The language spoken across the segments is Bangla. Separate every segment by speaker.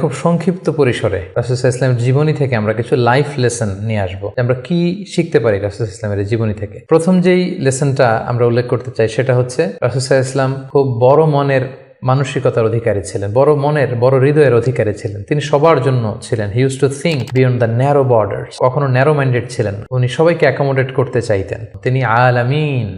Speaker 1: খুব সংক্ষিপ্ত পরিসরে রাসূল সাল্লাল্লাহু আলাইহি ওয়াসাল্লামের জীবনী থেকে আমরা কিছু লাইফ লেসন নিয়ে আসবো। আমরা কি শিখতে পারি রাসূল সাল্লাল্লাহু আলাইহি ওয়াসাল্লামের জীবনী থেকে। প্রথম যেই লেসনটা আমরা উল্লেখ করতে চাই সেটা হচ্ছে রাসূল সাল্লাল্লাহু আলাইহি ওয়াসাল্লাম খুব বড় মনের মানসিকতার অধিকারী ছিলেন, বড় হৃদয়ের অধিকারী ছিলেন। তিনি সবার জন্য ছিলেন। He use to think beyond the narrow borders. কখনো ন্যারো মাইন্ডেড ছিলেন। উনি সবাইকে অ্যাকোমোডেট করতে চাইতেন। তিনি আলামিন,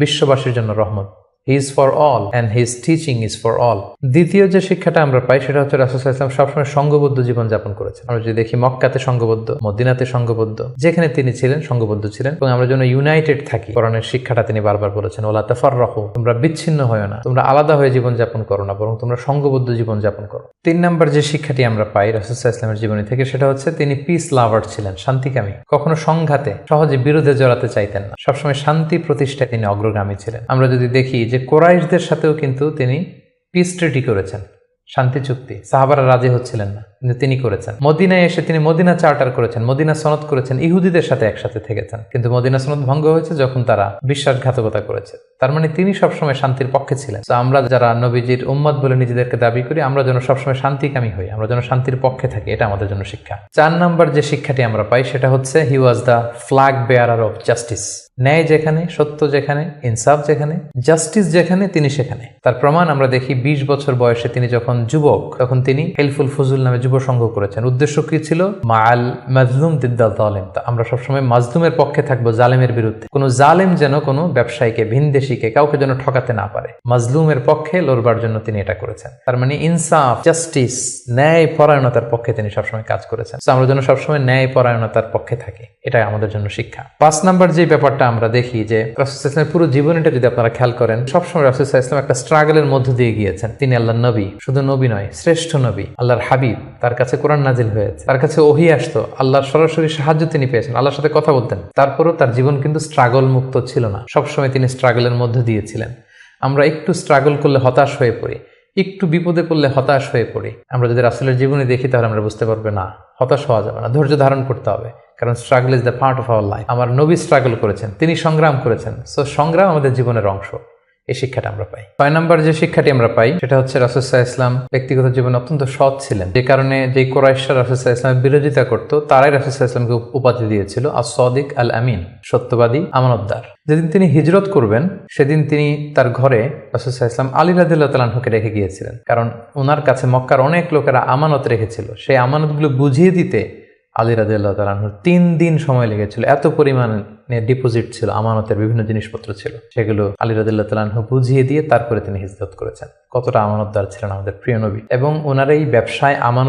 Speaker 1: বিশ্ববাসীর জন্য রহমত। He is for all and his teaching is for all. দ্বিতীয় যে শিক্ষাটা আমরা পাই সেটা হচ্ছে রাসূল সাল্লাল্লাহু আলাইহি ওয়াসাল্লাম সবসময় সংঘবদ্ধ জীবন যাপন করেছেন। আমরা যদি দেখি মক্কাতে সংঘবদ্ধ, মদিনাতে সংঘবদ্ধ, যেখানে তিনি ছিলেন সংঘবদ্ধ ছিলেন এবং আমরা যেন ইউনাইটেড থাকি। কোরআনের শিক্ষাটা তিনি বারবার বলেছেন, ওয়ালা তাফাররাকু, তোমরা বিচ্ছিন্ন হয়ো না, তোমরা আলাদা হয়ে জীবন যাপন করো না, বরং তোমরা সংঘবদ্ধ জীবন যাপন করো। 3 নম্বর যে শিক্ষাটি আমরা পাই রাসূল সাল্লাল্লাহু আলাইহি ওয়াসাল্লামের জীবনী থেকে সেটা হচ্ছে তিনি পিস লাভার ছিলেন, শান্তিকামী। কখনো সংঘাতে সহজে বিরোধে জড়াতে চাইতেন না। সবসময় শান্তি প্রতিষ্ঠায় তিনি অগ্রগামী ছিলেন। আমরা যদি দেখি যে কুরাইশদের সাথেও কিন্তু তিনি পিস ট্রিটি করেছেন, শান্তি চুক্তি। সাহাবারা রাজি হচ্ছিলেন না, কিন্তু তিনি করেছেন। মদিনায় এসে তিনি মদিনা চার্টার করেছেন, মদিনা সনদ করেছেন, ইহুদিদের সাথে একসাথে থেকেছেন। কিন্তু মদিনা সনদ ভঙ্গ হয়েছে যখন তারা বিশ্বাসঘাতকতা করেছে। তার মানে তিনি সবসময় শান্তির পক্ষে ছিলেন। তো আমরা যারা নবীজির উম্মত বলে নিজেদেরকে দাবি করি, আমরা যেন সবসময় শান্তিকামী হই, আমরা যেন শান্তির পক্ষে থাকি, এটা আমাদের জন্য শিক্ষা। 4 নম্বর যে শিক্ষাটি আমরা পাই সেটা হচ্ছে he was the flag bearer of justice. ন্যায় যেখানে, সত্য যেখানে, ইনসাফ যেখানে, জাস্টিস যেখানে, তিনি সেখানে। তার প্রমাণ আমরা দেখি 20 বছর বয়সে তিনি যখন যুবক, তখন তিনি হেলফুল ফুজুল নামে যুব সংঘ করেছেন। উদ্দেশ্য কি ছিল? মাআল মাজলুম দিদ্দাল জালিম। আমরা সবসময় মাজলুমের পক্ষে থাকবো, জালেমের বিরুদ্ধে। কোনো জালেম যেন কোনো ব্যবসায়ীকে, ভিনদেশীকে, কাউকে যেন ঠকাতে না পারে, মাজলুমের পক্ষে লড়বার জন্য তিনি এটা করেছেন। তার মানে ইনসাফ, জাস্টিস, ন্যায় পরায়ণতার পক্ষে তিনি সবসময় কাজ করেছেন। আমরা যেন সবসময় ন্যায় পরায়ণতার পক্ষে থাকি, এটাই আমাদের জন্য শিক্ষা। 5 নম্বর যে ব্যাপারটা আমরা দেখি যে রাসূল সাল্লাল্লাহু আলাইহি ওয়াসাল্লামের পুরো জীবনটা যদি আপনারা খেয়াল করেন, সবসময় রাসূল সাল্লাল্লাহু আলাইহি ওয়াসাল্লাম একটা স্ট্রাগলের মধ্য দিয়ে গিয়েছেন। তিনি আল্লাহর নবী, শুধু নবী নয়, শ্রেষ্ঠ নবী, আল্লাহর হাবিব। তার কাছে কোরআন নাজিল হয়েছে, তার কাছে ওহী আসতো, আল্লাহর সরাসরি সাহায্য তিনি পেয়েছেন, আল্লাহর সাথে কথা বলতেন। তারপরও তার জীবন কিন্তু স্ট্রাগল মুক্ত ছিল না। সবসময় তিনি স্ট্রাগলের মধ্যে দিয়েছিলেন। আমরা একটু স্ট্রাগল করলে হতাশ হয়ে পড়ি, একটু বিপদে পড়লে হতাশ হয়ে পড়ি। আমরা যদি রাসূলের জীবনী দেখি তাহলে আমরা বুঝতে পারবো না, হতাশ হওয়া যাবে না, ধৈর্য ধারণ করতে হবে। কারণ struggle is the part of our life. আমার নবী স্ট্রাগল করেছেন, তিনি সংগ্রাম করেছেন। সো সংগ্রাম আমাদের জীবনের অংশ। এই শিক্ষাটা আমরা পাই। 6 নম্বর যে শিক্ষাটি আমরা পাই সেটা হচ্ছে রাসূল সাল্লাল্লাহু আলাইহি ওয়াসাল্লাম ব্যক্তিগত জীবনে অত্যন্ত সৎ ছিলেন। যে কারণে যে কুরাইশরা রাসূল সাল্লাল্লাহু আলাইহি ওয়াসাল্লামের বিরোধিতা করত, তারাই রাসূল সাল্লাল্লাহু আলাইহি ওয়াসাল্লামকে উপাধি দিয়েছিল আস-সাদিক আল আমিন, সত্যবাদী, আমানতদার। যেদিন তিনি হিজরত করবেন সেদিন তিনি তার ঘরে রাসূল সাল্লাল্লাহু আলাইহি ওয়াসাল্লাম আলী রাদিয়াল্লাহু তাআলা আনহুকে রেখে গিয়েছিলেন। কারণ ওনার কাছে মক্কার অনেক লোকেরা আমানত রেখেছিল। সেই আমানতগুলো বুঝিয়ে দিতে আলী রাদিয়াল্লাহু তাআলা আনহুর 3 দিন সময় লেগেছিল। এত পরিমাণে ডিপোজিট ছিল, আমানতের বিভিন্ন জিনিসপত্র ছিল, সেগুলো আলী রাদিয়াল্লাহু তাআলা আনহু বুঝিয়ে দিয়ে তারপরে তিনি হিজরত করেছেন। কতটা আমানতদার ছিলেন আমাদের প্রিয় নবী। এবং ওনার এই ব্যবসায় আমানত